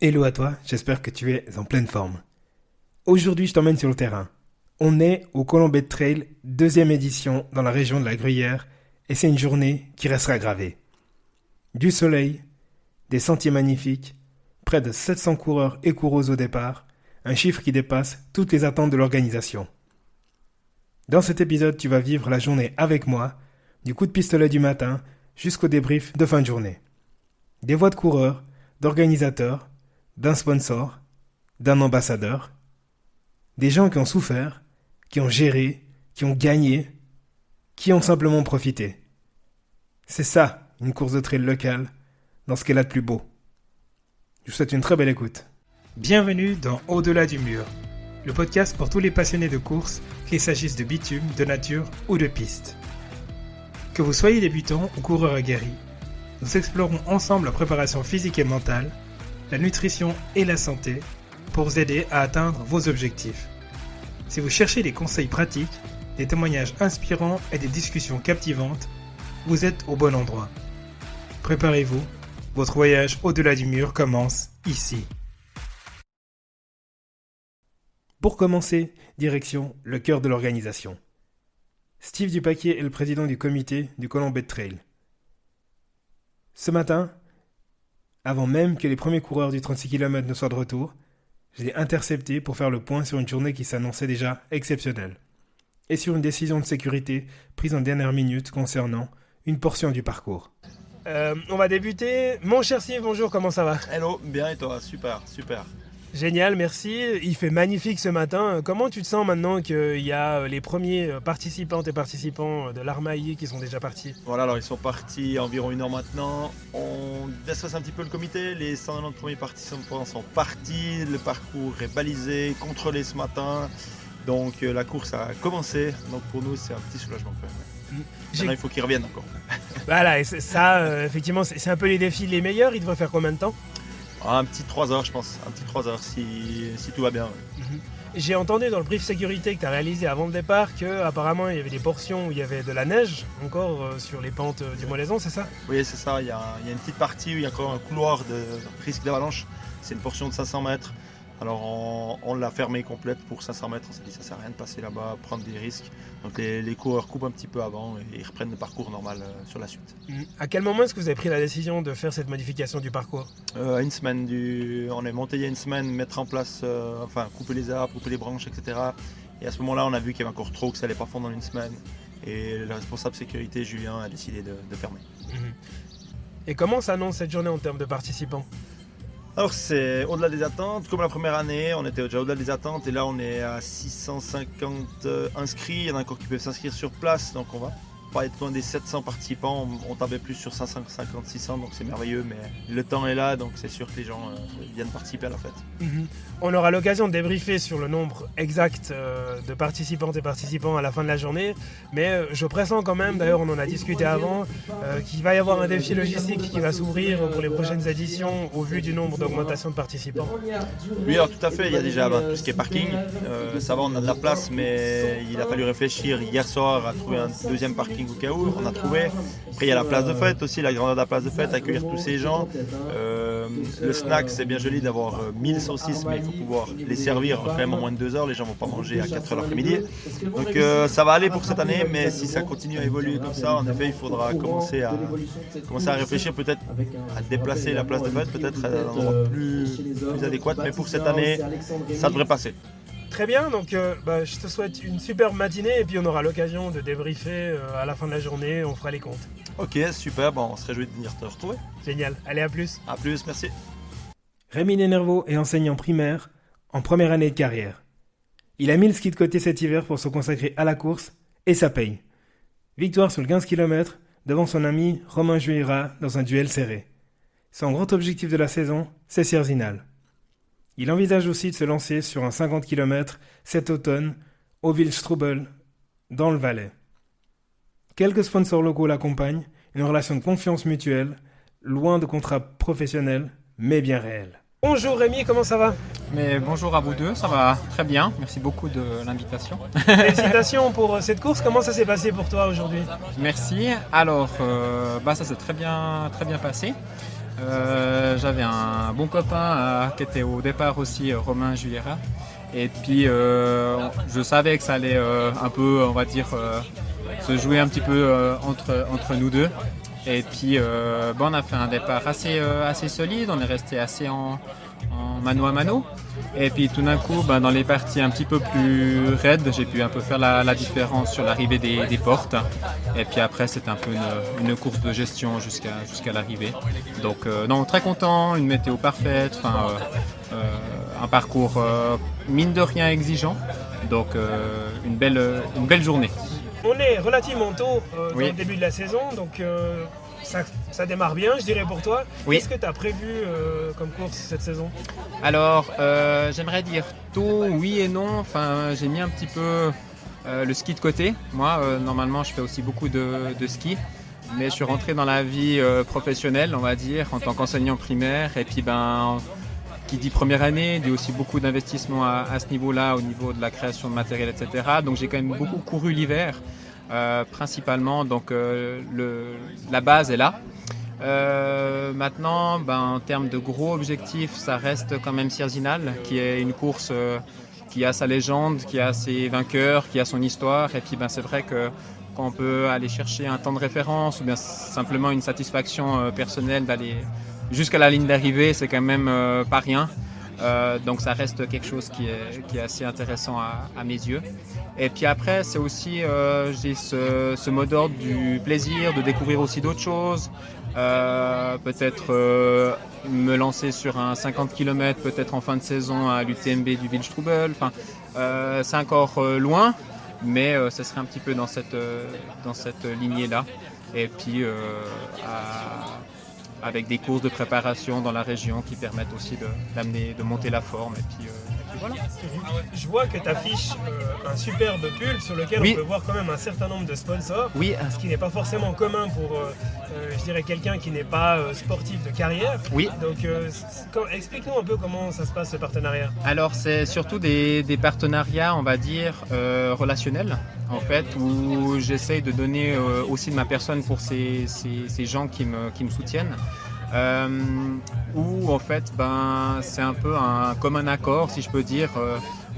Hello à toi, j'espère que tu es en pleine forme. Aujourd'hui, je t'emmène sur le terrain. On est au Colombet Trail, 2e édition dans la région de la Gruyère, et c'est une journée qui restera gravée. Du soleil, des sentiers magnifiques, près de 700 coureurs et coureuses au départ, un chiffre qui dépasse toutes les attentes de l'organisation. Dans cet épisode, tu vas vivre la journée avec moi, du coup de pistolet du matin jusqu'au débrief de fin de journée. Des voix de coureurs, d'organisateurs, d'un sponsor, d'un ambassadeur, des gens qui ont souffert, qui ont géré, qui ont gagné, qui ont simplement profité. C'est ça, une course de trail locale, dans ce qu'elle a de plus beau. Je vous souhaite une très belle écoute. Bienvenue dans Au-delà du mur, le podcast pour tous les passionnés de course, qu'il s'agisse de bitume, de nature ou de piste. Que vous soyez débutant ou coureur aguerri, nous explorons ensemble la préparation physique et mentale, la nutrition et la santé pour vous aider à atteindre vos objectifs. Si vous cherchez des conseils pratiques, des témoignages inspirants et des discussions captivantes, vous êtes au bon endroit. Préparez-vous, votre voyage au-delà du mur commence ici. Pour commencer, direction le cœur de l'organisation. Steve Dupaquier est le président du comité du Colombet Trail. Ce matin, avant même que les premiers coureurs du 36 km ne soient de retour, je l'ai intercepté pour faire le point sur une journée qui s'annonçait déjà exceptionnelle. Et sur une décision de sécurité prise en dernière minute concernant une portion du parcours. On va débuter. Mon cher Steve, bonjour, comment ça va ? Hello, bien et toi ? Super. Génial, merci. Il fait magnifique ce matin. Comment tu te sens maintenant qu'il y a les premiers participantes et participants de l'Armaillé qui sont déjà partis ? Voilà, alors ils sont partis environ 1 heure maintenant. On déstresse un petit peu le comité. Les 190 premiers participants sont partis. Le parcours est balisé, contrôlé ce matin. Donc la course a commencé. Donc pour nous, c'est un petit soulagement quand même. Maintenant, il faut qu'ils reviennent encore. Voilà, et ça, effectivement, c'est un peu les défis les meilleurs. Il devrait faire combien de temps ? Un petit 3 heures, je pense. Un petit 3 heures si tout va bien. Ouais. J'ai entendu dans le brief sécurité que tu as réalisé avant le départ qu'apparemment il y avait des portions où il y avait de la neige encore sur les pentes du Molaison, c'est ça ? Oui, c'est ça. Il y a une petite partie où il y a encore un couloir de risque d'avalanche. C'est une portion de 500 mètres. Alors on l'a fermée complète pour 500 mètres. On s'est dit ça ne sert à rien de passer là-bas, prendre des risques. Donc les coureurs coupent un petit peu avant et ils reprennent le parcours normal sur la suite. À quel moment est-ce que vous avez pris la décision de faire cette modification du parcours ? Une semaine. On est monté il y a une semaine, mettre en place, couper les arbres, couper les branches, etc. Et à ce moment-là, on a vu qu'il y avait encore trop, que ça n'allait pas fondre en une semaine. Et le responsable sécurité, Julien, a décidé de fermer. Et comment s'annonce cette journée en termes de participants ? Alors c'est au-delà des attentes, comme la première année, on était déjà au-delà des attentes et là on est à 650 inscrits, il y en a encore qui peuvent s'inscrire sur place, donc on va pas être loin des 700 participants, on tablait plus sur 550, 600, donc c'est merveilleux, mais le temps est là, donc c'est sûr que les gens viennent participer à la fête. On aura l'occasion de débriefer sur le nombre exact de participantes et participants à la fin de la journée, mais je pressens quand même, d'ailleurs on en a discuté avant, qu'il va y avoir un défi logistique qui va s'ouvrir pour les prochaines éditions au vu du nombre d'augmentation de participants. Oui, alors tout à fait, il y a déjà tout ce qui est parking, ça va, on a de la place, mais il a fallu réfléchir hier soir à trouver un deuxième parking au cas où, on a trouvé. Après il y a la place de fête aussi, la grandeur de la place de fête, accueillir tous ces gens. Le snack, c'est bien joli d'avoir 1000 saucisses, mais il faut pouvoir les servir quand même en moins de 2 heures, les gens ne vont pas manger à 4 heures l'après-midi. Donc ça va aller pour cette année, mais si ça continue à évoluer comme ça, en effet il faudra commencer à réfléchir peut-être à déplacer la place de fête, peut-être à un endroit plus adéquat, mais pour cette année, ça devrait passer. Très bien, donc je te souhaite une superbe matinée et puis on aura l'occasion de débriefer à la fin de la journée, on fera les comptes. Ok, super, on se réjouit de venir te retrouver. Génial, allez à plus. À plus, merci. Rémi Denervaux est enseignant primaire en première année de carrière. Il a mis le ski de côté cet hiver pour se consacrer à la course et ça paye. Victoire sur le 15 km devant son ami Romain Juira dans un duel serré. Son grand objectif de la saison, c'est Sierzinal. Il envisage aussi de se lancer sur un 50 km cet automne au Wildstrubel, dans le Valais. Quelques sponsors locaux l'accompagnent, une relation de confiance mutuelle, loin de contrats professionnels, mais bien réels. Bonjour Rémi, comment ça va ? Mais bonjour à vous deux, ça va très bien, merci beaucoup de l'invitation. Félicitations pour cette course, comment ça s'est passé pour toi aujourd'hui ? Merci, alors ça s'est très bien passé. j'avais un bon copain qui était au départ aussi, Romain Juillera. Et puis je savais que ça allait un peu, on va dire, se jouer un petit peu entre nous deux. Et puis on a fait un départ assez solide, on est resté assez en mano à mano. Et puis tout d'un coup, dans les parties un petit peu plus raides, j'ai pu un peu faire la différence sur l'arrivée des portes. Et puis après, c'était un peu une course de gestion jusqu'à l'arrivée. Donc non, très content, une météo parfaite, un parcours mine de rien exigeant. Donc une belle journée. On est relativement tôt dans Oui. le début de la saison, donc ça démarre bien, je dirais, pour toi. Oui. Qu'est-ce que tu as prévu comme course cette saison? Alors, j'aimerais dire tôt, oui et non. Enfin, j'ai mis un petit peu le ski de côté. Moi, normalement, je fais aussi beaucoup de ski. Mais je suis rentré dans la vie professionnelle, on va dire, en tant qu'enseignant primaire. Et puis, qui dit première année, dit aussi beaucoup d'investissement à ce niveau-là, au niveau de la création de matériel, etc. Donc, j'ai quand même beaucoup couru l'hiver, principalement. Donc, la base est là. Maintenant, en termes de gros objectifs, ça reste quand même Sierzinal, qui est une course qui a sa légende, qui a ses vainqueurs, qui a son histoire. Et puis c'est vrai que quand on peut aller chercher un temps de référence ou bien simplement une satisfaction personnelle d'aller jusqu'à la ligne d'arrivée, c'est quand même pas rien. Donc ça reste quelque chose qui est assez intéressant à mes yeux. Et puis après, c'est aussi, j'ai ce mot d'ordre du plaisir, de découvrir aussi d'autres choses. Peut-être me lancer sur un 50 km, peut-être en fin de saison à l'UTMB du Wildstrubel. C'est encore loin, mais ce serait un petit peu dans cette lignée-là. Et puis avec des courses de préparation dans la région qui permettent aussi de monter la forme. Et puis voilà. Je vois que tu affiches un superbe pull sur lequel Oui. on peut voir quand même un certain nombre de sponsors. Oui. Ce qui n'est pas forcément commun pour, je dirais, quelqu'un qui n'est pas sportif de carrière. Oui. Donc, explique-nous un peu comment ça se passe, ce partenariat. Alors, c'est surtout des partenariats, on va dire, relationnels, en fait, où j'essaye de donner aussi de ma personne pour ces gens qui me soutiennent. Où en fait c'est un peu un commun accord, si je peux dire.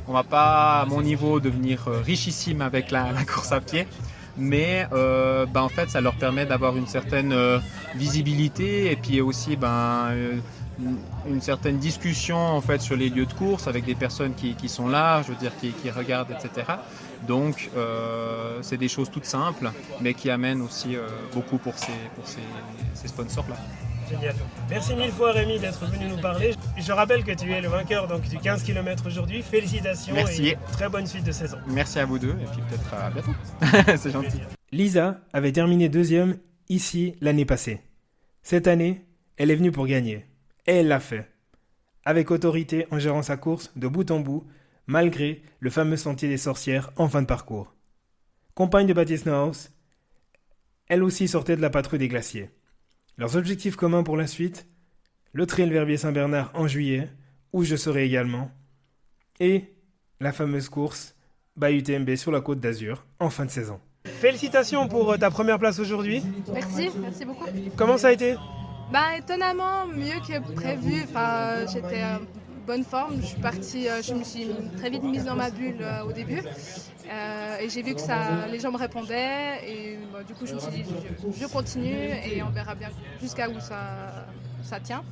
On va pas à mon niveau devenir richissime avec la course à pied, mais en fait ça leur permet d'avoir une certaine visibilité et puis aussi une certaine discussion en fait sur les lieux de course avec des personnes qui sont là, je veux dire qui regardent, etc. Donc c'est des choses toutes simples mais qui amènent aussi beaucoup pour ces sponsors là. Génial. Merci mille fois Rémi d'être venu nous parler. Je rappelle que tu es le vainqueur donc, du 15 km aujourd'hui. Félicitations. Merci. Et très bonne suite de saison. Merci à vous deux et puis peut-être à bientôt. C'est gentil. Lisa avait terminé deuxième ici l'année passée. Cette année, elle est venue pour gagner. Et elle l'a fait. Avec autorité en gérant sa course de bout en bout, malgré le fameux sentier des sorcières en fin de parcours. Compagne de Baptiste Neuhaus, elle aussi sortait de la patrouille des glaciers. Leurs objectifs communs pour la suite, le Trail Verbier-Saint-Bernard en juillet, où je serai également, et la fameuse course UTMB sur la Côte d'Azur en fin de saison. Félicitations pour ta première place aujourd'hui. Merci beaucoup. Comment ça a été ? Étonnamment mieux que prévu. J'étais en bonne forme. Je me suis très vite mise dans ma bulle au début. Et j'ai vu que les gens me répondaient. Et du coup, je me suis dit, je continue et on verra bien jusqu'à où ça tient.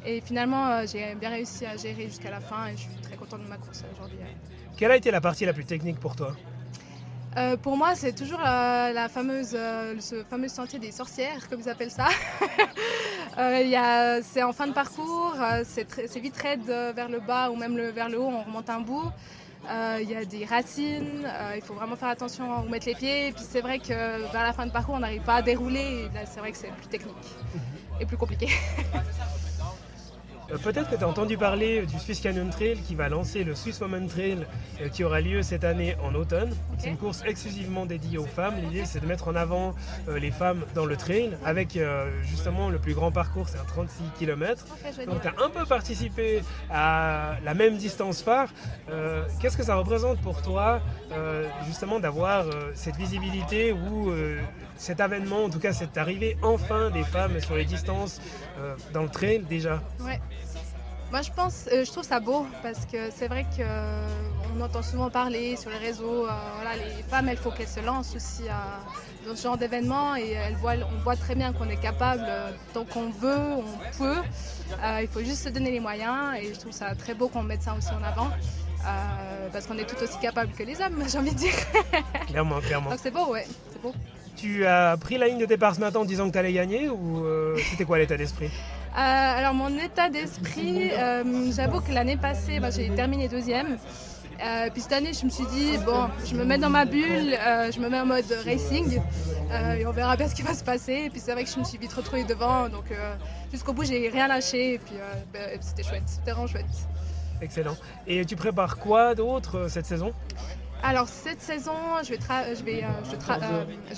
Et finalement, j'ai bien réussi à gérer jusqu'à la fin et je suis très contente de ma course aujourd'hui. Quelle a été la partie la plus technique pour toi ? Pour moi, c'est toujours ce fameux sentier des sorcières, comme ils appellent ça. C'est en fin de parcours, c'est vite raide vers le bas ou même vers le haut, on remonte un bout. Il y a des racines, il faut vraiment faire attention où mettre les pieds. Et puis c'est vrai que vers la fin de parcours, on n'arrive pas à dérouler. Et là, c'est vrai que c'est plus technique et plus compliqué. Peut-être que tu as entendu parler du Swiss Canyon Trail qui va lancer le Swiss Women Trail qui aura lieu cette année en automne. Okay. C'est une course exclusivement dédiée aux femmes. L'idée, c'est de mettre en avant les femmes dans le trail avec justement le plus grand parcours, c'est un 36 km. Okay, donc tu as un peu participé à la même distance phare. Qu'est-ce que ça représente pour toi justement d'avoir cette visibilité ou cet avènement, en tout cas cette arrivée enfin des femmes sur les distances dans le trail déjà? Ouais. Moi je trouve ça beau parce que c'est vrai qu'on entend souvent parler sur les réseaux, voilà, les femmes, il faut qu'elles se lancent aussi dans ce genre d'événements et on voit très bien qu'on est capable, tant qu'on veut, on peut. Il faut juste se donner les moyens et je trouve ça très beau qu'on mette ça aussi en avant. Parce qu'on est tout aussi capable que les hommes, j'ai envie de dire. Clairement. Donc c'est beau, ouais, c'est beau. Tu as pris la ligne de départ ce matin en disant que tu allais gagner ou c'était quoi l'état d'esprit? Alors mon état d'esprit, j'avoue que l'année passée, j'ai terminé 2e. Puis cette année, je me suis dit, bon, je me mets dans ma bulle, je me mets en mode racing et on verra bien ce qui va se passer. Et puis c'est vrai que je me suis vite retrouvée devant, donc jusqu'au bout, j'ai rien lâché et puis c'était chouette, c'était vraiment chouette. Excellent. Et tu prépares quoi d'autre cette saison? Alors cette saison, je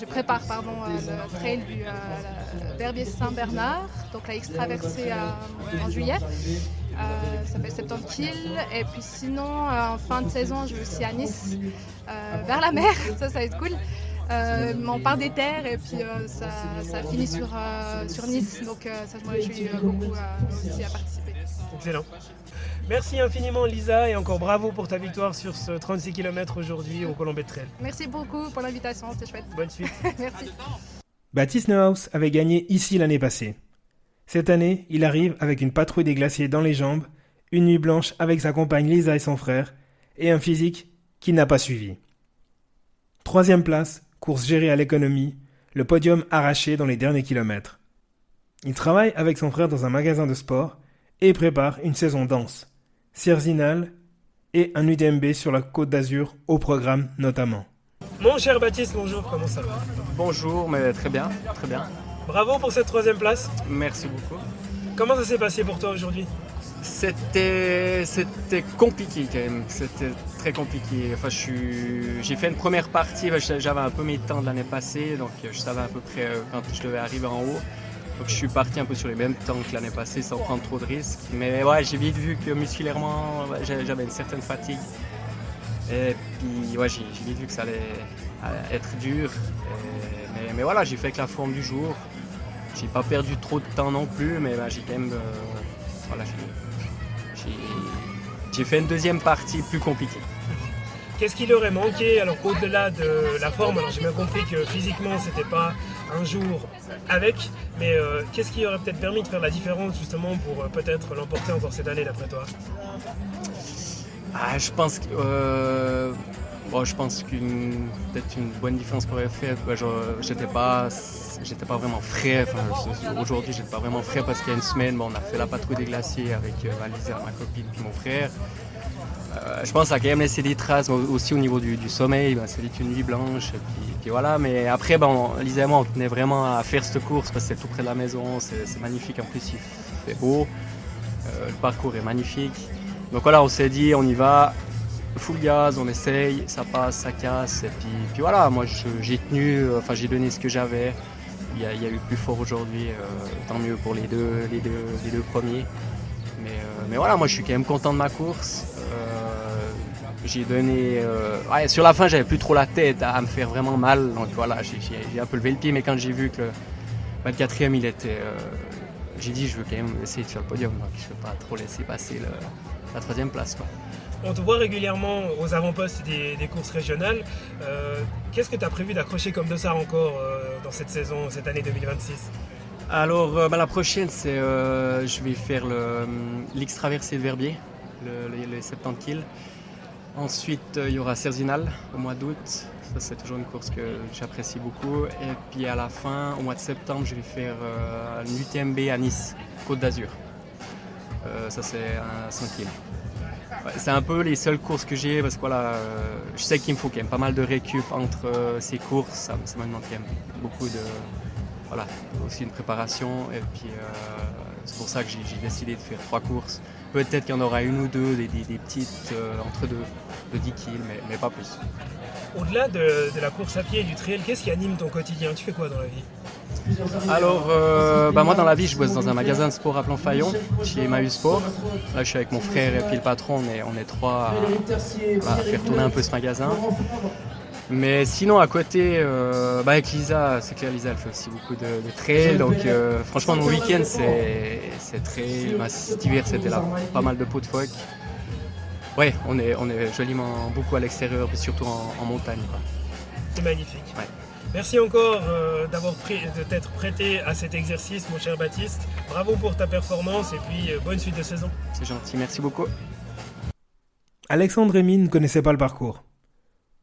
prépare le trail du Verbier Saint-Bernard, donc la X-Traversée en juillet. Ça fait 70 kills. Et puis sinon, en fin de saison, je vais aussi à Nice, vers la mer, ça va être cool. On part des terres et puis ça finit sur Nice, donc ça je me réjouis beaucoup aussi à participer. Excellent. Merci infiniment Lisa et encore bravo pour ta victoire sur ce 36 km aujourd'hui au Colombet Trail. Merci beaucoup pour l'invitation, c'était chouette. Bonne suite. Merci. Baptiste Neuhaus avait gagné ici l'année passée. Cette année, il arrive avec une patrouille des glaciers dans les jambes, une nuit blanche avec sa compagne Lisa et son frère, et un physique qui n'a pas suivi. 3e place, course gérée à l'économie, le podium arraché dans les derniers kilomètres. Il travaille avec son frère dans un magasin de sport et prépare une saison dense. Cerzinal et un UTMB sur la Côte d'Azur au programme notamment. Mon cher Baptiste, bonjour, comment ça va? Bonjour, mais très bien, très bien. Bravo pour cette 3e place. Merci beaucoup. Comment ça s'est passé pour toi aujourd'hui? C'était compliqué quand même, c'était très compliqué. Enfin, j'ai fait une première partie, j'avais un peu mes temps de l'année passée, donc je savais à peu près quand je devais arriver en haut. Donc je suis parti un peu sur les mêmes temps que l'année passée sans prendre trop de risques. Mais ouais, j'ai vite vu que musculairement, j'avais une certaine fatigue. Et puis ouais, j'ai vite vu que ça allait être dur. Mais voilà, j'ai fait avec la forme du jour. J'ai pas perdu trop de temps non plus, mais j'ai quand même... voilà, j'ai fait une 2e partie plus compliquée. Qu'est-ce qui leur est manqué? Alors au-delà de la forme, alors j'ai bien compris que physiquement c'était pas un jour avec, mais qu'est-ce qui aurait peut-être permis de faire la différence justement pour peut-être l'emporter encore cette année d'après toi? Je pense que peut-être une bonne différence pourrait faire. J'étais pas vraiment frais. Aujourd'hui, j'étais pas vraiment frais parce qu'il y a une semaine, on a fait la patrouille des glaciers avec Lisa, ma copine, puis mon frère. Je pense que ça a quand même laissé des traces aussi au niveau du sommeil. C'était une nuit blanche. Et puis voilà. Mais après, Lisa et moi, on tenait vraiment à faire cette course parce que c'est tout près de la maison. C'est magnifique. En plus, il fait beau. Le parcours est magnifique. Donc voilà, on s'est dit, on y va. Full gaz, on essaye. Ça passe, ça casse. Et puis voilà, moi, j'ai tenu. J'ai donné ce que j'avais. Il y a eu plus fort aujourd'hui. Tant mieux pour les deux premiers. Mais voilà, moi, je suis quand même content de ma course. J'ai donné... sur la fin, j'avais plus trop la tête à me faire vraiment mal. Donc voilà, j'ai un peu levé le pied. Mais quand j'ai vu que le 4e, il était... j'ai dit, je veux quand même essayer de faire le podium. Donc je ne veux pas trop laisser passer la 3e place, quoi. On te voit régulièrement aux avant-postes des courses régionales. Qu'est-ce que tu as prévu d'accrocher comme dossard encore dans cette saison, cette année 2026? Alors, la prochaine, c'est je vais faire l'X-Traversée de Verbier, les 70 kills. Ensuite, il y aura Cerzinal au mois d'août. Ça, c'est toujours une course que j'apprécie beaucoup. Et puis à la fin, au mois de septembre, je vais faire un UTMB à Nice, Côte d'Azur. Ça, c'est un 100 kills. Ouais, c'est un peu les seules courses que j'ai parce que voilà, je sais qu'il me faut quand même pas mal de récup entre ces courses. Ça me demande quand même beaucoup de... Voilà, aussi une préparation. Et puis C'est pour ça que j'ai décidé de faire 3 courses. Peut-être qu'il y en aura une ou deux, des petites entre deux de 10 kills, mais pas plus. Au-delà de la course à pied et du trail, qu'est-ce qui anime ton quotidien? Tu fais quoi dans la vie? Alors, moi dans la vie, je bosse dans un magasin de sport à Plan-Fayon, chez Emmaüs Sport. Là, je suis avec mon frère et puis le patron, on est trois à faire tourner un peu ce magasin. Mais sinon, à côté, avec Lisa, c'est clair, Lisa, elle fait aussi beaucoup de trail. Donc, franchement, nos week-ends, c'est trail. Cet hiver, c'était là, pas mal de pots de phoque. Ouais, on est joliment beaucoup à l'extérieur, mais surtout en montagne, quoi. C'est magnifique. Ouais. Merci encore de t'être prêté à cet exercice, mon cher Baptiste. Bravo pour ta performance et puis bonne suite de saison. C'est gentil, merci beaucoup. Alexandre Rémy ne connaissait pas le parcours.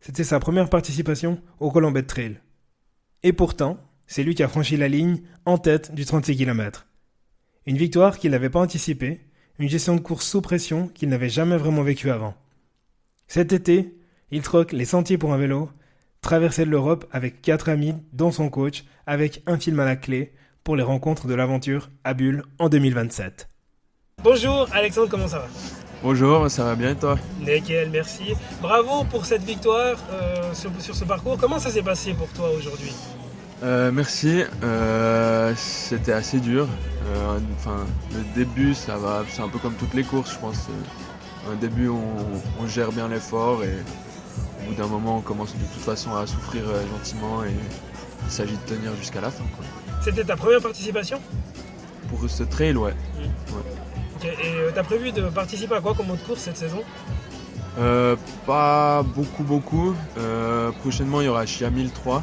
C'était sa première participation au Colombet Trail. Et pourtant, c'est lui qui a franchi la ligne en tête du 36 km. Une victoire qu'il n'avait pas anticipée, une gestion de course sous pression qu'il n'avait jamais vraiment vécue avant. Cet été, il troque les sentiers pour un vélo, traversait l'Europe avec 4 amis, dont son coach, avec un film à la clé pour les rencontres de l'aventure à Bulle en 2027. Bonjour Alexandre, comment ça va? Bonjour, ça va bien et toi? Nickel, merci. Bravo pour cette victoire sur ce parcours. Comment ça s'est passé pour toi aujourd'hui? Merci, c'était assez dur. Le début, ça va, c'est un peu comme toutes les courses, je pense. Au début, on gère bien l'effort et au bout d'un moment, on commence de toute façon à souffrir gentiment et il s'agit de tenir jusqu'à la fin, quoi. C'était ta première participation? Pour ce trail, ouais. Okay. Et t'as prévu de participer à quoi comme autre course cette saison? Pas beaucoup. Prochainement, il y aura Chia 1003.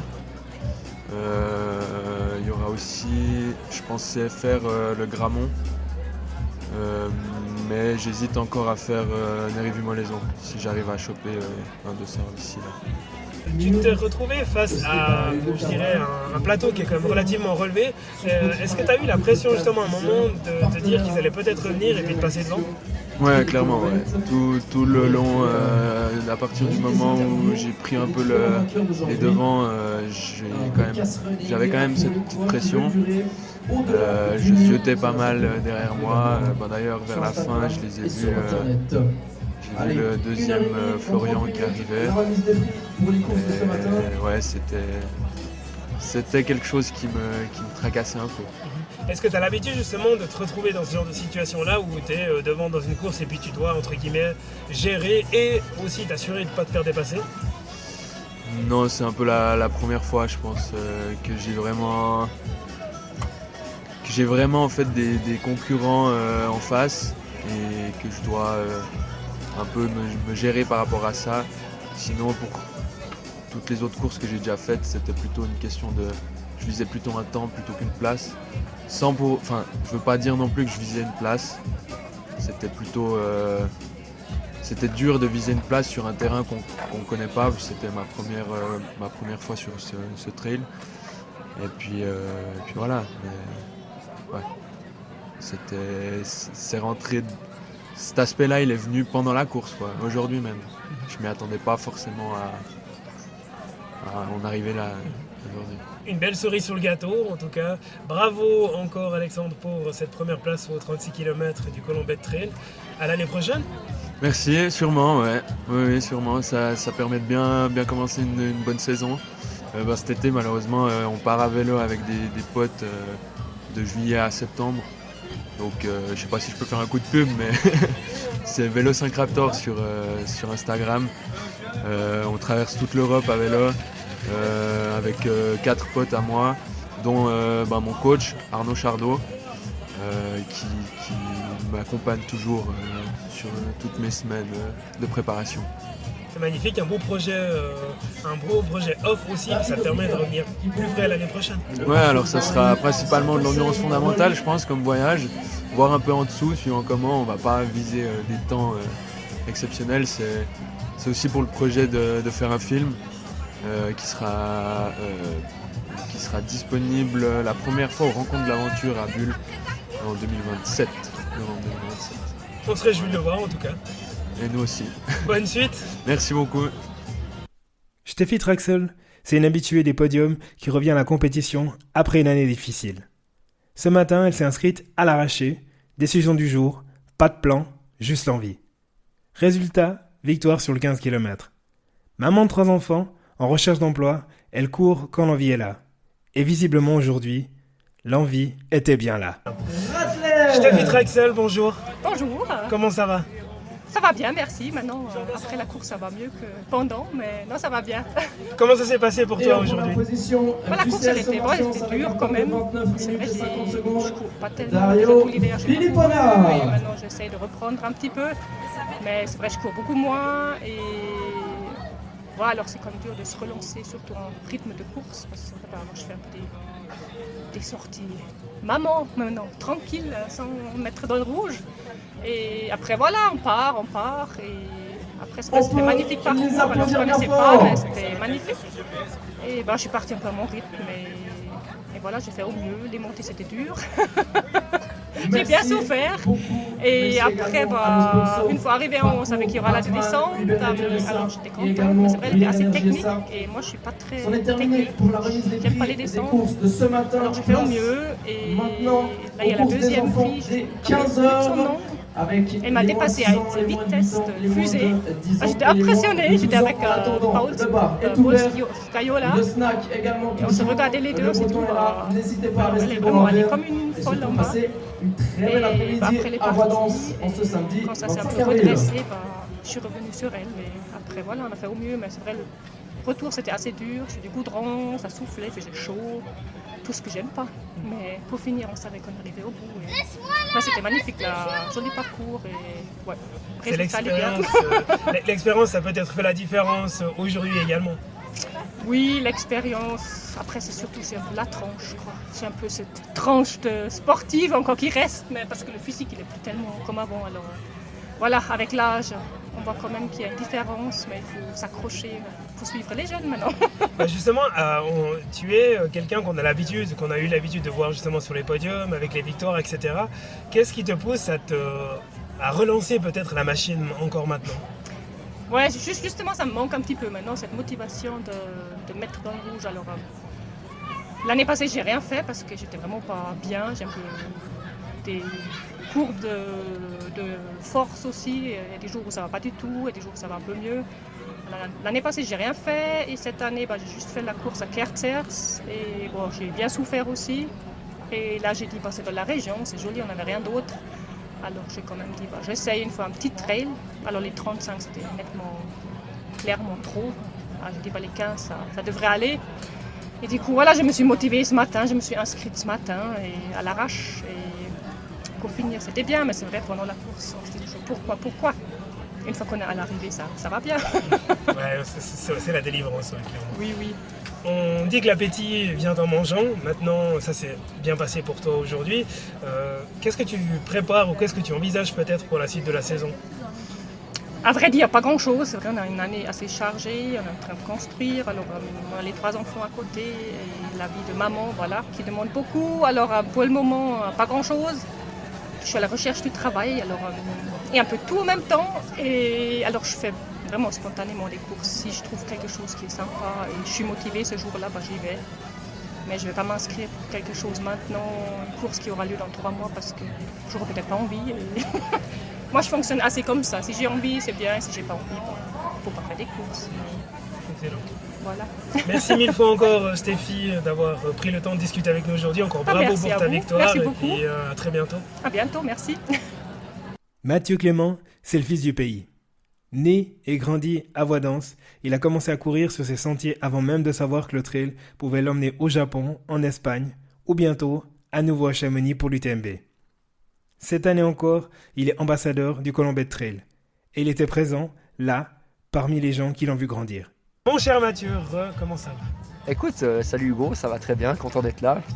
Il y aura aussi, je pensais faire le Gramont. Mais j'hésite encore à faire Néry-Vue-Molaison, si j'arrive à choper un dossard d'ici là. Tu t'es retrouvé face à, je dirais, un plateau qui est quand même relativement relevé. Est-ce que tu as eu la pression justement à un moment de te dire qu'ils allaient peut-être revenir et puis de passer devant? Ouais, clairement, ouais. Tout le long, à partir du moment où j'ai pris un peu les devants, j'avais quand même cette petite pression. Je ziotais pas mal derrière moi. D'ailleurs, vers la fin, je les ai vus. J'ai vu le deuxième Florian qui arrivait. Et, ouais, c'était quelque chose qui me tracassait un peu. Est-ce que tu as l'habitude justement de te retrouver dans ce genre de situation-là où tu es devant dans une course et puis tu dois, entre guillemets, gérer et aussi t'assurer de ne pas te faire dépasser? Non, c'est un peu la première fois, je pense, que j'ai vraiment en fait des concurrents en face et que je dois un peu me gérer par rapport à ça. Sinon, pour toutes les autres courses que j'ai déjà faites, c'était plutôt une question de... Je visais plutôt un temps plutôt qu'une place. Je veux pas dire non plus que je visais une place. C'était plutôt... C'était dur de viser une place sur un terrain qu'on connaît pas. C'était ma première fois sur ce trail. Et puis voilà. Mais, ouais. C'est rentré... Cet aspect-là, il est venu pendant la course, quoi. Aujourd'hui même. Je m'y attendais pas forcément à en arriver là aujourd'hui. Une belle cerise sur le gâteau, en tout cas. Bravo encore, Alexandre, pour cette première place aux 36 km du Colombet Trail. À l'année prochaine. Merci, sûrement, ouais. Oui, sûrement. Ça permet de bien commencer une bonne saison. Cet été, malheureusement, on part à vélo avec des potes de juillet à septembre. Donc je sais pas si je peux faire un coup de pub, mais c'est Vélo 5 Raptor sur Instagram. On traverse toute l'Europe à vélo avec 4 potes à moi, dont mon coach Arnaud Chardot qui m'accompagne toujours sur toutes mes semaines de préparation. C'est magnifique, un beau projet off aussi, ça te permet de revenir plus frais l'année prochaine. Ouais, alors ça sera principalement de l'endurance fondamentale, je pense, comme voyage, voir un peu en dessous, suivant comment, on va pas viser des temps exceptionnels. C'est aussi pour le projet de faire un film qui sera disponible la première fois aux Rencontres de l'Aventure à Bulle en 2027, novembre 2027. On se réjouit de le voir en tout cas. Et nous aussi. Bonne suite. Merci beaucoup. Steffi Traxel, c'est une habituée des podiums qui revient à la compétition après une année difficile. Ce matin, elle s'est inscrite à l'arraché. Décision du jour, pas de plan, juste l'envie. Résultat, victoire sur le 15 km. Maman de 3 enfants, en recherche d'emploi, elle court quand l'envie est là. Et visiblement aujourd'hui, l'envie était bien là. Steffi Traxel, bonjour. Bonjour. Comment ça va? Ça va bien, merci. Maintenant, après la course, ça va mieux que pendant, mais non, ça va bien. Comment ça s'est passé pour toi aujourd'hui? La course, elle était dure quand même. C'est vrai que je cours pas tellement. Déjà tout l'hiver, j'ai pas couru, et maintenant, j'essaie de reprendre un petit peu. Mais c'est vrai, je cours beaucoup moins. Et voilà, alors c'est quand même dur de se relancer, surtout en rythme de course. Parce que c'est vrai, je fais un peu des sorties maman maintenant, tranquille, sans me mettre dans le rouge. Et après voilà, on part. Et après c'était magnifique parcours. Alors je ne connaissais pas, mais c'était magnifique. Et je suis partie un peu à mon rythme. Et voilà, j'ai fait au mieux. Les montées c'était dur. J'ai bien souffert. Et après, une fois arrivé en haut, on savait qu'il y aura la descente. Alors j'étais contente, mais c'est vrai, elle était assez technique. Et moi, je ne suis pas très technique. J'aime pas les descentes. Alors j'ai fait au mieux. Et là, il y a la deuxième fille, je ne sais plus son nom. Elle m'a dépassée à une vitesse de fusée. J'étais impressionnée, j'étais avec Paul Scaiola. Et on se regardait les deux, c'est tout. Elle est vraiment allée comme une folle en bas. Et après les parties, quand ça s'est un peu redressé, je suis revenue sur elle. Et après, voilà, on a fait au mieux, mais c'est vrai, le retour c'était assez dur, c'est du goudron, ça soufflait, il faisait chaud. Tout ce que j'aime pas, mais pour finir on savait qu'on arrivait au bout et c'était magnifique, joli parcours et ouais, c'est l'expérience. L'expérience, ça peut être fait la différence aujourd'hui également. Oui, l'expérience, après c'est un peu la tranche, je crois. C'est un peu cette tranche de sportive encore qui reste, mais parce que le physique il est plus tellement comme avant, alors voilà, avec l'âge on voit quand même qu'il y a une différence, mais il faut s'accrocher, il faut suivre les jeunes maintenant. Justement, tu es quelqu'un qu'on a eu l'habitude de voir justement sur les podiums, avec les victoires, etc. Qu'est-ce qui te pousse à relancer peut-être la machine encore maintenant? Ouais, justement, ça me manque un petit peu maintenant, cette motivation de mettre dans le rouge. Alors, l'année passée, j'ai rien fait parce que j'étais vraiment pas bien. J'ai un peu des courbes de force aussi. Il y a des jours où ça va pas du tout, il y a des jours où ça va un peu mieux. L'année passée, j'ai rien fait et cette année, j'ai juste fait la course à Kerzers et j'ai bien souffert aussi. Et là, j'ai dit, c'est dans la région, c'est joli, on n'avait rien d'autre. Alors j'ai quand même dit, j'essaye une fois un petit trail. Alors les 35, c'était clairement trop. Alors, j'ai dit, les 15, ça devrait aller. Et du coup, voilà, je me suis motivée ce matin, je me suis inscrite ce matin et à l'arrache. Et pour finir, c'était bien, mais c'est vrai, pendant la course, on se dit toujours pourquoi. Une fois qu'on est à l'arrivée, ça va bien. Ouais, c'est la délivrance. Oui. On dit que l'appétit vient en mangeant. Maintenant, ça s'est bien passé pour toi aujourd'hui. Qu'est-ce que tu prépares ou qu'est-ce que tu envisages peut-être pour la suite de la saison? À vrai dire, pas grand-chose. C'est vrai, on a une année assez chargée. On est en train de construire. Alors, on a les 3 enfants à côté et la vie de maman, qui demande beaucoup. Alors, pour le moment, pas grand-chose. Je suis à la recherche du travail, et un peu tout en même temps. Et alors je fais vraiment spontanément des courses. Si je trouve quelque chose qui est sympa et je suis motivée ce jour-là, j'y vais. Mais je ne vais pas m'inscrire pour quelque chose maintenant, une course qui aura lieu dans 3 mois parce que j'aurai peut-être pas envie. Et moi je fonctionne assez comme ça. Si j'ai envie, c'est bien. Si j'ai pas envie, il ne faut pas faire des courses. Excellent. Voilà. Merci mille fois encore Steffi d'avoir pris le temps de discuter avec nous aujourd'hui. Encore bravo pour ta victoire. Merci beaucoup. Et puis à très bientôt. À bientôt, merci. Mathieu Clément, c'est le fils du pays. Né et grandi à Voidance, il a commencé à courir sur ces sentiers avant même de savoir que le trail pouvait l'emmener au Japon, en Espagne ou bientôt à nouveau à Chamonix pour l'UTMB. Cette année encore, il est ambassadeur du Colombet Trail et il était présent, là, parmi les gens qui l'ont vu grandir. Mon cher Mathieu, comment ça va? Écoute, salut Hugo, ça va très bien, content d'être là. Puis,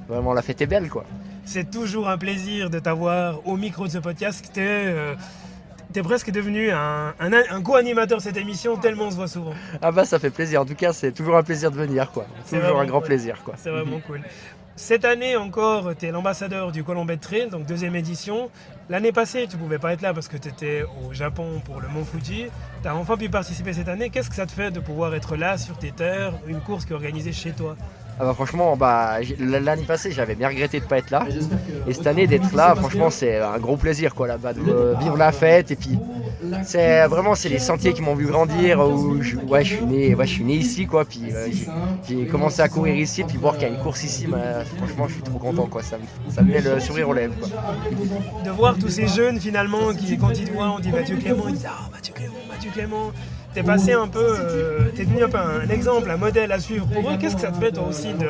vraiment, la fête est belle, quoi. C'est toujours un plaisir de t'avoir au micro de ce podcast. T'es presque devenu un co-animateur de cette émission, tellement on se voit souvent. Ah ça fait plaisir. En tout cas, c'est toujours un plaisir de venir, quoi. C'est toujours un grand plaisir, quoi. C'est vraiment cool. Cette année encore, tu es l'ambassadeur du Colombet Trail, donc 2e édition. L'année passée, tu ne pouvais pas être là parce que tu étais au Japon pour le Mont Fuji. Tu as enfin pu participer cette année. Qu'est-ce que ça te fait de pouvoir être là sur tes terres, une course qui est organisée chez toi? Ah bah franchement, l'année passée, j'avais bien regretté de ne pas être là. Et cette année, d'être là, franchement, c'est un gros plaisir quoi, là-bas, de vivre la fête. Et puis, c'est les sentiers qui m'ont vu grandir. Où je suis né ici, quoi. Puis j'ai commencé à courir ici, puis voir qu'il y a une course ici, franchement, je suis trop content, quoi. Ça me met le sourire aux lèvres, quoi. De voir tous ces jeunes finalement qui, quand ils te voient, on dit Mathieu Clément, ils disent ah Mathieu Clément. T'es passé un peu, t'es devenu un peu un exemple, un modèle à suivre pour eux. Qu'est-ce que ça te fait toi aussi de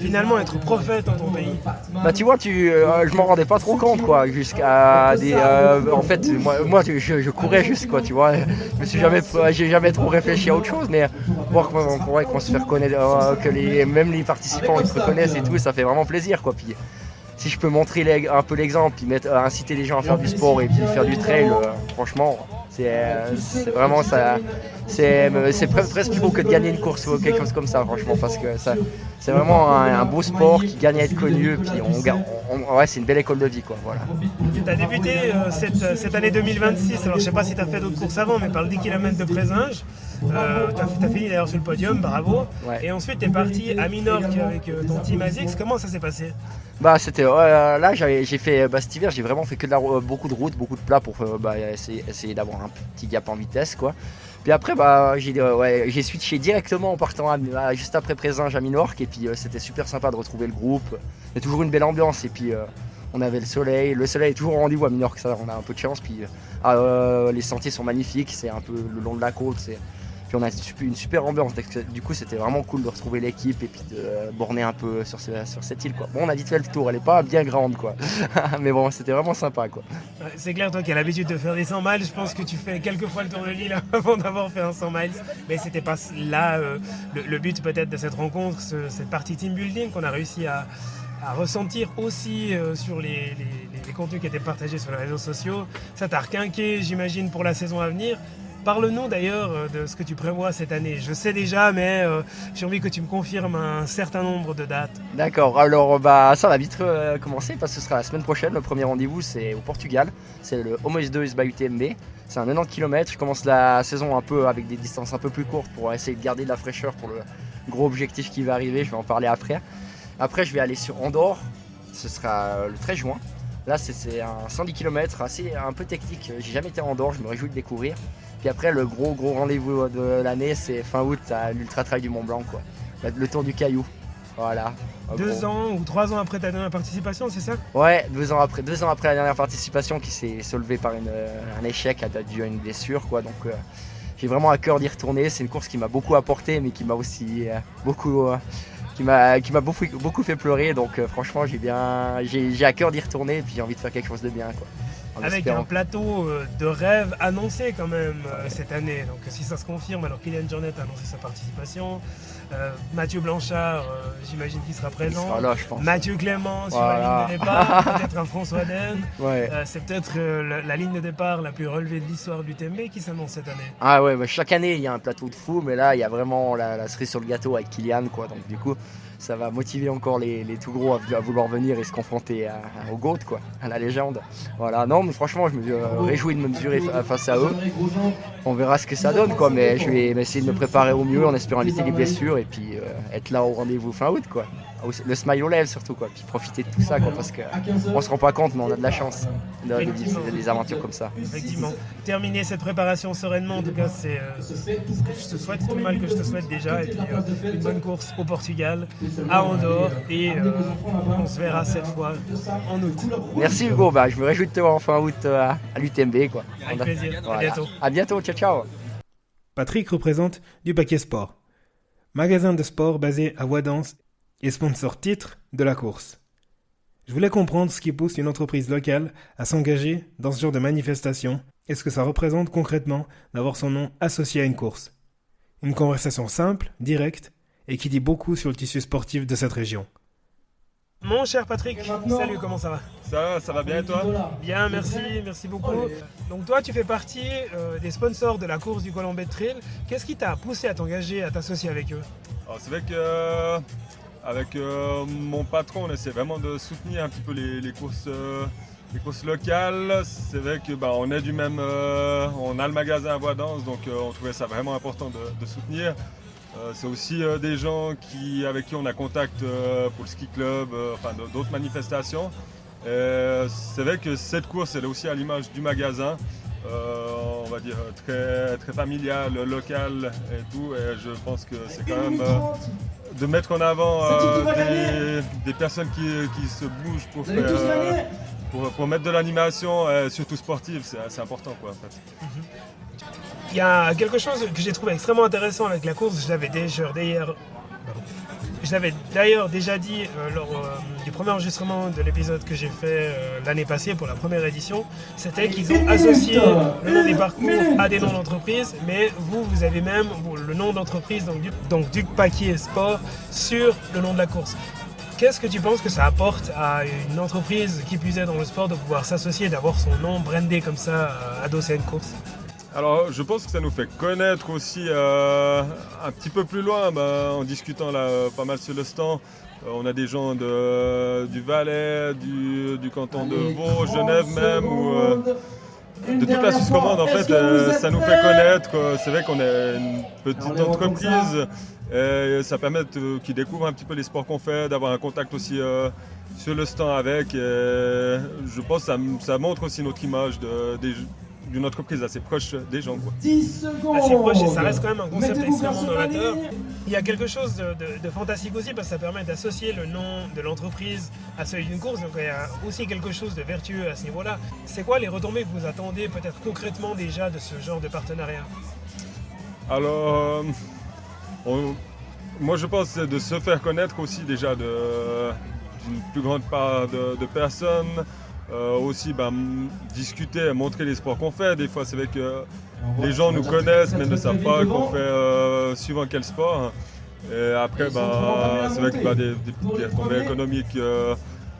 finalement être prophète dans ton pays? Bah tu vois, je m'en rendais pas trop compte quoi, jusqu'à des, en fait moi je courais juste quoi, tu vois. J'ai jamais trop réfléchi à autre chose, mais voir qu'on se fait reconnaître, que même les participants ils se reconnaissent et tout, ça fait vraiment plaisir quoi. Puis si je peux montrer un peu l'exemple, puis inciter les gens à faire du sport et puis faire du trail, franchement. C'est vraiment ça. C'est presque plus beau que de gagner une course ou quelque chose comme ça, franchement, parce que c'est vraiment un beau sport qui gagne à être connu. Puis c'est une belle école de vie, quoi. Voilà. Tu as débuté cette année 2026. Alors je sais pas si tu as fait d'autres courses avant, mais par le 10 km de Présinges. Tu as fini d'ailleurs sur le podium, bravo. Ouais. Et ensuite tu es parti à Minorque avec ton team ASICS. Comment ça s'est passé? C'était là j'ai fait cet hiver j'ai vraiment fait que beaucoup de routes, beaucoup de plats pour essayer d'avoir un petit gap en vitesse quoi. Puis après j'ai switché directement en partant juste après Présinges à Minorque et puis c'était super sympa de retrouver le groupe. Il y a toujours une belle ambiance et puis on avait le soleil est toujours au rendez-vous à Minorque, ça on a un peu de chance puis les sentiers sont magnifiques, c'est un peu le long de la côte, puis on a une super ambiance, du coup c'était vraiment cool de retrouver l'équipe et puis de borner un peu sur cette île quoi. Bon, on a vite fait le tour, elle est pas bien grande quoi, mais bon c'était vraiment sympa quoi. C'est clair, toi qui as l'habitude de faire des 100 miles, je pense que tu fais quelques fois le tour de l'île avant d'avoir fait un 100 miles, mais c'était pas là le but peut-être de cette rencontre, cette partie team building qu'on a réussi à ressentir aussi sur les contenus qui étaient partagés sur les réseaux sociaux. Ça t'a requinqué j'imagine pour la saison à venir. Parle-nous d'ailleurs de ce que tu prévois cette année. Je sais déjà, mais j'ai envie que tu me confirmes un certain nombre de dates. D'accord, alors ça va vite commencer parce que ce sera la semaine prochaine. Le premier rendez-vous, c'est au Portugal. C'est le Homois 2 by UTMB. C'est un 90 km. Je commence la saison un peu avec des distances un peu plus courtes pour essayer de garder de la fraîcheur pour le gros objectif qui va arriver. Je vais en parler après. Après, je vais aller sur Andorre. Ce sera le 13 juin. Là, c'est un 110 km, un peu technique. J'ai jamais été à Andorre, je me réjouis de découvrir. Puis après, le gros rendez-vous de l'année, c'est fin août à l'Ultra Trail du Mont Blanc, quoi. Le Tour du Caillou. Voilà. 2 ans ou 3 ans après ta dernière participation, c'est ça? Ouais, 2 ans après la dernière participation qui s'est soulevée par un échec dû à une blessure, quoi. Donc, j'ai vraiment à cœur d'y retourner. C'est une course qui m'a beaucoup apporté, mais qui m'a aussi qui m'a beaucoup fait pleurer. Donc, franchement, j'ai à cœur d'y retourner et puis j'ai envie de faire quelque chose de bien, quoi. Avec un plateau de rêve annoncé quand même cette année. Donc si ça se confirme, alors Kylian Jornet a annoncé sa participation. Mathieu Blanchard, j'imagine qu'il sera présent. Il sera là, je pense. Mathieu Clément sur la ligne de départ, peut-être un François Den. Ouais. C'est peut-être la ligne de départ la plus relevée de l'histoire du TMB qui s'annonce cette année. Ah ouais, chaque année il y a un plateau de fou, mais là il y a vraiment la cerise sur le gâteau avec Kylian, quoi. Donc du coup ça va motiver encore les tout gros à vouloir venir et se confronter au GOAT, quoi, à la légende. Voilà, non mais franchement je me réjouis de me mesurer face à eux. On verra ce que ça donne, quoi, mais je vais essayer de me préparer au mieux en espérant éviter les blessures et puis être là au rendez-vous fin août, quoi. Le smile aux lèvres surtout, quoi, puis profiter de tout ça, quoi, parce qu'on se rend pas compte mais on a de la chance de vivre des aventures comme ça. Effectivement. Terminer cette préparation sereinement, en tout cas c'est ce que je te souhaite, tout le mal que je te souhaite déjà, et puis une bonne course au Portugal, à Andorre, et on se verra cette fois en août. Merci Hugo, je me réjouis de te voir en fin août à l'UTMB, quoi. Avec plaisir, voilà. À bientôt. À bientôt, ciao ciao. Patrick représente Du Paquet Sport, magasin de sport basé à Ouadans et sponsor titre de la course. Je voulais comprendre ce qui pousse une entreprise locale à s'engager dans ce genre de manifestation et ce que ça représente concrètement d'avoir son nom associé à une course. Une conversation simple, directe et qui dit beaucoup sur le tissu sportif de cette région. Mon cher Patrick, salut, comment ça va? Ça va bien et toi? Bien, merci beaucoup. Donc toi, tu fais partie des sponsors de la course du Colombet Trail. Qu'est-ce qui t'a poussé à t'engager, à t'associer avec eux? Alors, c'est vrai que avec mon patron, on essaie vraiment de soutenir un petit peu les courses locales. C'est vrai que on est du même, on a le magasin à Voidance, donc on trouvait ça vraiment important de soutenir. C'est aussi des gens avec qui on a contact pour le ski club, d'autres manifestations. C'est vrai que cette course, elle est aussi à l'image du magasin, on va dire très, très familial, local et tout. Et je pense que c'est quand même de mettre en avant des personnes qui se bougent pour mettre de l'animation, surtout sportive, c'est important quoi en fait. Il y a quelque chose que j'ai trouvé extrêmement intéressant avec la course, je l'avais d'ailleurs déjà dit lors du premier enregistrement de l'épisode que j'ai fait l'année passée pour la première édition, c'était qu'ils ont associé le nom des parcours à des noms d'entreprise, mais vous avez même le nom d'entreprise, donc Duc Paquier Sport, sur le nom de la course. Qu'est-ce que tu penses que ça apporte à une entreprise qui puisait dans le sport de pouvoir s'associer, d'avoir son nom brandé comme ça, adossé à une course ? Alors je pense que ça nous fait connaître aussi un petit peu plus loin, en discutant là pas mal sur le stand. On a des gens du Valais, du canton de Vaud, Genève même, ou de toute la Suisse romande en fait. Ça nous fait connaître. C'est vrai qu'on est une petite entreprise et ça permet qu'ils découvrent un petit peu les sports qu'on fait, d'avoir un contact aussi sur le stand avec. Et je pense que ça montre aussi notre image d'une entreprise assez proche des gens. 10 secondes. Assez proche, et ça reste quand même un concept extrêmement novateur. Il y a quelque chose de fantastique aussi parce que ça permet d'associer le nom de l'entreprise à celui d'une course, donc il y a aussi quelque chose de vertueux à ce niveau-là. C'est quoi les retombées que vous attendez peut-être concrètement déjà de ce genre de partenariat ? Alors, moi je pense de se faire connaître aussi déjà d'une plus grande part de personnes. Aussi discuter, montrer les sports qu'on fait. Des fois c'est vrai que les gens nous connaissent mais ne savent pas qu'on fait suivant quel sport. Et après c'est vrai que des petites retombées économiques,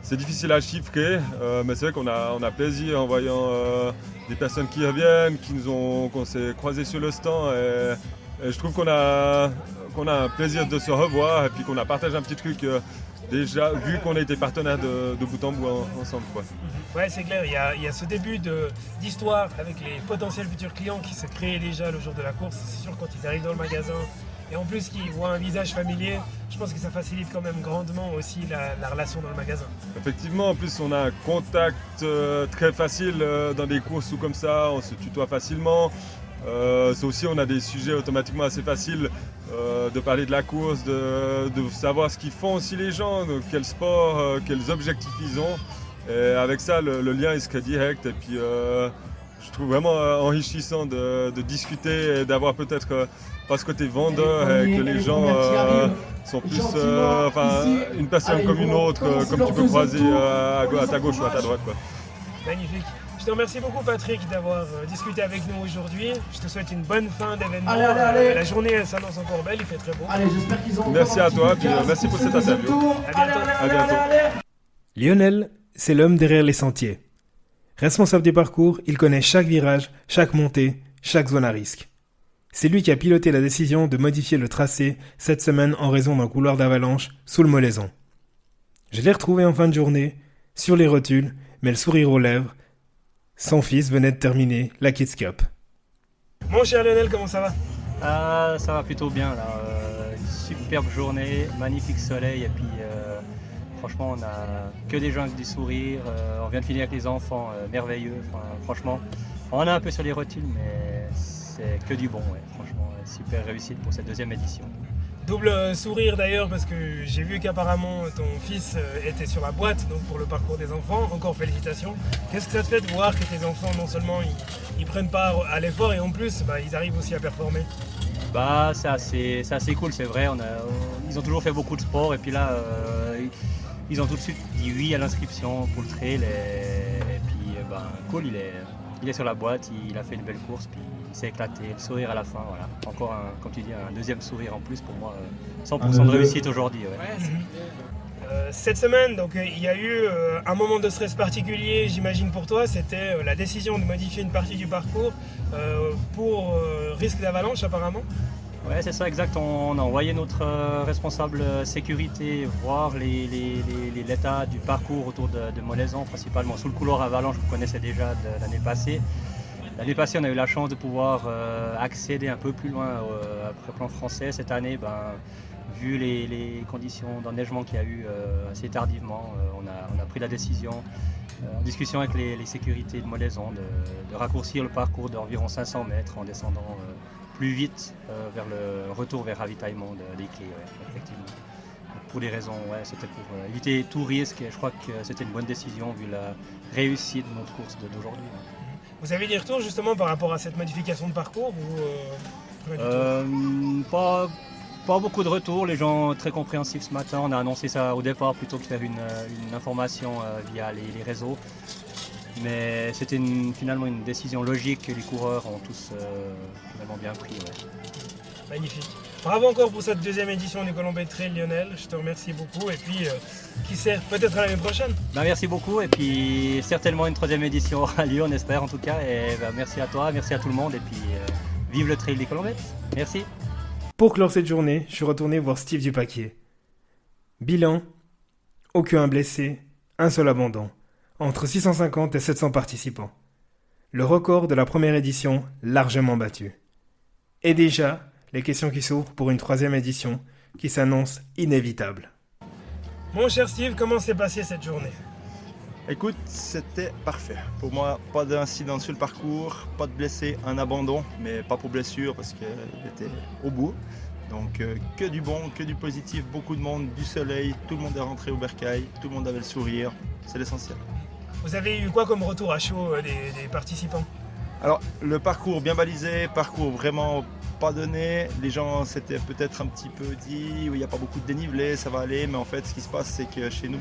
c'est difficile à chiffrer, mais c'est vrai qu'on a plaisir en voyant des personnes qui reviennent, qu'on s'est croisés sur le stand, et je trouve qu'on a un plaisir de se revoir et puis qu'on a partagé un petit truc déjà vu qu'on a été partenaires de bout en bout ensemble. Ouais, c'est clair, il y a ce début d'histoire avec les potentiels futurs clients qui se créent déjà le jour de la course. C'est sûr, quand ils arrivent dans le magasin et en plus qu'ils voient un visage familier, je pense que ça facilite quand même grandement aussi la relation dans le magasin. Effectivement, en plus on a un contact très facile dans des courses ou comme ça, on se tutoie facilement. C'est aussi, on a des sujets automatiquement assez faciles de parler de la course, de savoir ce qu'ils font aussi les gens, quel sport, quels objectifs ils ont. Et avec ça, le lien il se crée direct. Et puis je trouve vraiment enrichissant de discuter et d'avoir peut-être pas ce côté vendeur et que les gens sont plus une personne comme une autre, comme tu peux croiser à ta gauche ou à ta droite. Magnifique. Je te remercie beaucoup Patrick d'avoir discuté avec nous aujourd'hui. Je te souhaite une bonne fin d'événement. La journée s'annonce encore belle, il fait très beau. Merci à toi, puis merci pour cette interview. À bientôt. Lionel, c'est l'homme derrière les sentiers. Responsable du parcours, il connaît chaque virage, chaque montée, chaque zone à risque. C'est lui qui a piloté la décision de modifier le tracé cette semaine en raison d'un couloir d'avalanche sous le Molaison. Je l'ai retrouvé en fin de journée, sur les rotules, mais le sourire aux lèvres. Son fils venait de terminer la Kids Cup. Mon cher Lionel, comment ça va ? Ça va plutôt bien là. Superbe journée, magnifique soleil et puis franchement on a que des gens avec du sourire. On vient de finir avec les enfants, merveilleux. Franchement, on est un peu sur les rotules mais c'est que du bon. Ouais. Franchement, super réussite pour cette deuxième édition. Double sourire d'ailleurs parce que j'ai vu qu'apparemment ton fils était sur la boîte donc pour le parcours des enfants. Encore félicitations. Qu'est-ce que ça te fait de voir que tes enfants non seulement ils prennent part à l'effort et en plus ils arrivent aussi à performer ? C'est assez cool, c'est vrai. Ils ont toujours fait beaucoup de sport et puis là ils ont tout de suite dit oui à l'inscription pour le trail et puis cool, il est sur la boîte, il a fait une belle course puis il s'est éclaté, le sourire à la fin, voilà. Encore comme tu dis, un deuxième sourire en plus pour moi, 100% de réussite aujourd'hui. Ouais. Cette semaine, donc il y a eu un moment de stress particulier, j'imagine pour toi, c'était la décision de modifier une partie du parcours pour risque d'avalanche apparemment. Ouais, c'est ça, exact. On a envoyé notre responsable sécurité voir l'état du parcours autour de Molaison, principalement sous le couloir avalanche que vous connaissez déjà de l'année passée. L'année passée, on a eu la chance de pouvoir accéder un peu plus loin après plan français. Cette année, vu les conditions d'enneigement qu'il y a eu assez tardivement, on a pris la décision, en discussion avec les sécurités de Molaison, de raccourcir le parcours d'environ 500 mètres en descendant plus vite vers le retour vers ravitaillement des clés, effectivement. Pour des raisons, c'était pour éviter tout risque et je crois que c'était une bonne décision vu la réussite de notre course d'aujourd'hui. Vous avez des retours justement par rapport à cette modification de parcours ou pas beaucoup de retours, les gens très compréhensifs ce matin. On a annoncé ça au départ plutôt que de faire une information via les réseaux. Mais c'était finalement une décision logique que les coureurs ont tous finalement bien pris. Ouais. Magnifique. Bravo encore pour cette deuxième édition du Colombet Trail, Lionel. Je te remercie beaucoup et puis qui sait, peut-être à l'année prochaine. Merci beaucoup et puis certainement une troisième édition aura lieu, on espère en tout cas. Et merci à toi, merci à tout le monde et puis vive le Trail des Colombettes. Merci. Pour clore cette journée, je suis retourné voir Steve Dupaquier. Bilan, aucun blessé, un seul abandon, entre 650 et 700 participants. Le record de la première édition largement battu. Et déjà, les questions qui s'ouvrent pour une troisième édition qui s'annonce inévitable. Mon cher Steve, comment s'est passée cette journée ? Écoute, c'était parfait. Pour moi, pas d'incident sur le parcours, pas de blessés, un abandon, mais pas pour blessure parce qu'il était au bout. Donc que du bon, que du positif, beaucoup de monde, du soleil, tout le monde est rentré au bercail, tout le monde avait le sourire, c'est l'essentiel. Vous avez eu quoi comme retour à chaud des participants ? Alors, le parcours bien balisé, parcours vraiment pas donné. Les gens s'étaient peut-être un petit peu dit, il n'y a pas beaucoup de dénivelé, ça va aller. Mais en fait, ce qui se passe, c'est que chez nous,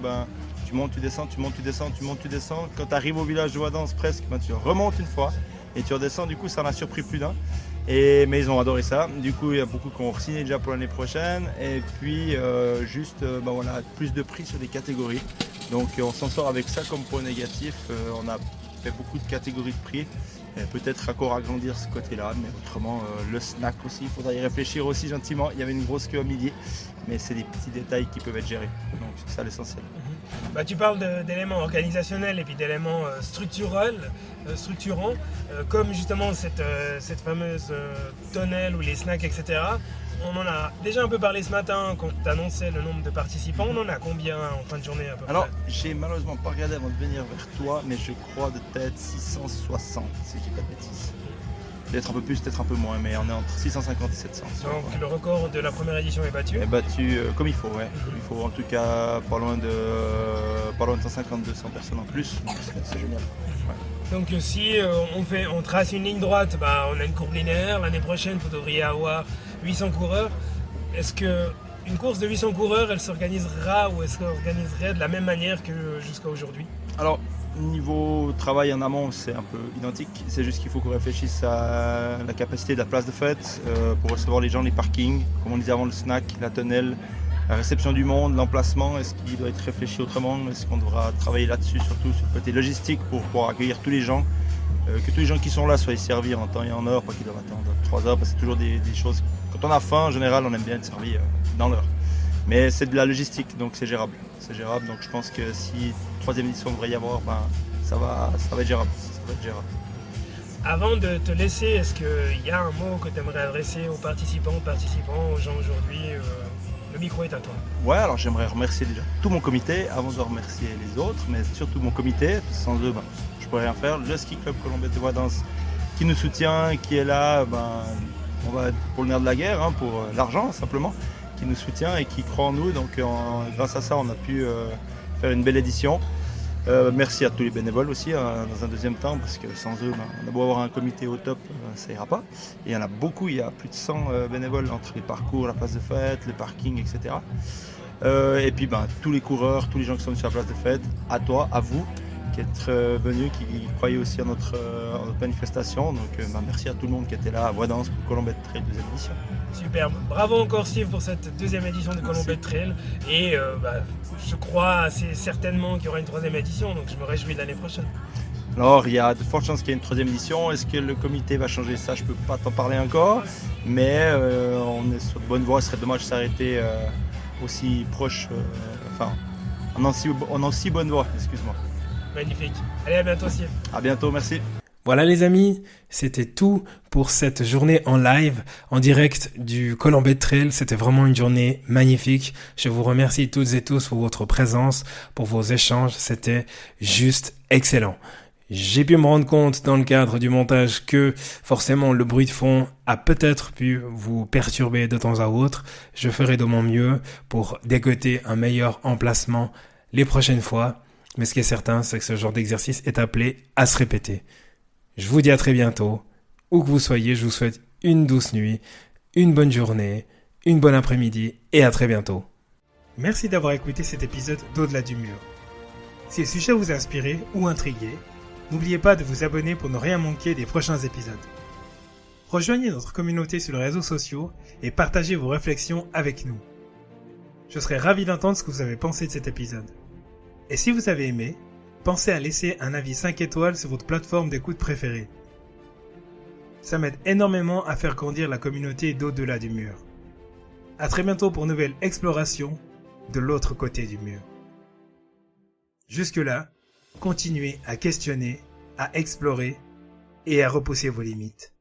tu montes, tu descends, tu montes, tu descends, tu montes, tu descends. Quand tu arrives au village de Wadens, presque, tu remontes une fois et tu redescends. Du coup, ça en a surpris plus d'un. Mais ils ont adoré ça. Du coup, il y a beaucoup qui ont signé déjà pour l'année prochaine. Et puis, plus de prix sur des catégories. Donc, on s'en sort avec ça comme point négatif. On a fait beaucoup de catégories de prix. Peut-être encore agrandir ce côté-là, mais autrement le snack aussi, il faudra y réfléchir aussi gentiment. Il y avait une grosse queue à midi, mais c'est des petits détails qui peuvent être gérés, donc c'est ça l'essentiel. Tu parles d'éléments organisationnels et puis d'éléments structurants, comme justement cette fameuse tonnelle ou les snacks, etc. On en a déjà un peu parlé ce matin quand tu annonçais le nombre de participants. On en a combien en fin de journée à peu près ? Alors, j'ai malheureusement pas regardé avant de venir vers toi, mais je crois de tête 660, si je dis pas de bêtises. Peut-être un peu plus, peut-être un peu moins, mais on est entre 650 et 700. Donc le record de la première édition est battu ? Est battu comme il faut, ouais. Comme il faut, en tout cas pas loin de 150-200 personnes en plus, donc c'est génial. Ouais. Donc si on trace une ligne droite, on a une courbe linéaire. L'année prochaine, vous devriez avoir 800 coureurs. Est-ce qu'une course de 800 coureurs, elle s'organisera ou est-ce qu'elle s'organiserait de la même manière que jusqu'à aujourd'hui ? Alors, niveau travail en amont, c'est un peu identique. C'est juste qu'il faut qu'on réfléchisse à la capacité de la place de fête pour recevoir les gens, les parkings, comme on disait avant, le snack, la tonnelle, la réception du monde, l'emplacement. Est-ce qu'il doit être réfléchi autrement ? Est-ce qu'on devra travailler là-dessus, surtout sur le côté logistique pour pouvoir accueillir tous les gens ? Que tous les gens qui sont là soient servis en temps et en heure, pas qu'ils doivent attendre 3 heures, parce que c'est toujours des choses. Quand on a faim, en général, on aime bien être servi dans l'heure. Mais c'est de la logistique, donc c'est gérable. C'est gérable, donc je pense que si troisième édition devrait y avoir, ça va être gérable. Ça va être gérable. Avant de te laisser, est-ce qu'il y a un mot que tu aimerais adresser aux participants, aux gens aujourd'hui ? Le micro est à toi. Ouais, alors j'aimerais remercier déjà tout mon comité, avant de remercier les autres, mais surtout mon comité, sans eux, je pourrais rien faire. Le Ski Club Colombette de Wadens qui nous soutient, qui est là, on va pour le nerf de la guerre, pour l'argent simplement, qui nous soutient et qui croit en nous. Donc grâce à ça, on a pu faire une belle édition. Merci à tous les bénévoles aussi dans un deuxième temps, parce que sans eux, on a beau avoir un comité au top, ça ira pas. Et il y en a beaucoup, il y a plus de 100 bénévoles entre les parcours, la place de fête, les parkings, etc. Et puis tous les coureurs, tous les gens qui sont sur la place de fête, à toi, à vous, qui êtes venus, qui croyaient aussi à notre manifestation. Donc merci à tout le monde qui était là à Wadens pour Colombet Trail deuxième édition. Superbe. Bravo encore Steve pour cette deuxième édition de Colombet Trail. Et je crois assez certainement qu'il y aura une troisième édition, donc je me réjouis de l'année prochaine. Alors il y a de fortes chances qu'il y ait une troisième édition. Est-ce que le comité va changer ça? Je ne peux pas t'en parler encore. Mais on est sur de bonne voie. Ce serait dommage de s'arrêter aussi proche, en aussi bonne voie, excuse-moi. Magnifique. Allez, à bientôt Steve. À bientôt, merci. Voilà les amis, c'était tout pour cette journée en live, en direct du Colombet Trail. C'était vraiment une journée magnifique. Je vous remercie toutes et tous pour votre présence, pour vos échanges. C'était juste excellent. J'ai pu me rendre compte dans le cadre du montage que forcément le bruit de fond a peut-être pu vous perturber de temps à autre. Je ferai de mon mieux pour dégoter un meilleur emplacement les prochaines fois. Mais ce qui est certain, c'est que ce genre d'exercice est appelé à se répéter. Je vous dis à très bientôt. Où que vous soyez, je vous souhaite une douce nuit, une bonne journée, une bonne après-midi et à très bientôt. Merci d'avoir écouté cet épisode d'Au-delà du mur. Si le sujet vous a inspiré ou intrigué, n'oubliez pas de vous abonner pour ne rien manquer des prochains épisodes. Rejoignez notre communauté sur les réseaux sociaux et partagez vos réflexions avec nous. Je serai ravi d'entendre ce que vous avez pensé de cet épisode. Et si vous avez aimé, pensez à laisser un avis 5 étoiles sur votre plateforme d'écoute préférée. Ça m'aide énormément à faire grandir la communauté d'Au-delà du mur. À très bientôt pour une nouvelle exploration de l'autre côté du mur. Jusque-là, continuez à questionner, à explorer et à repousser vos limites.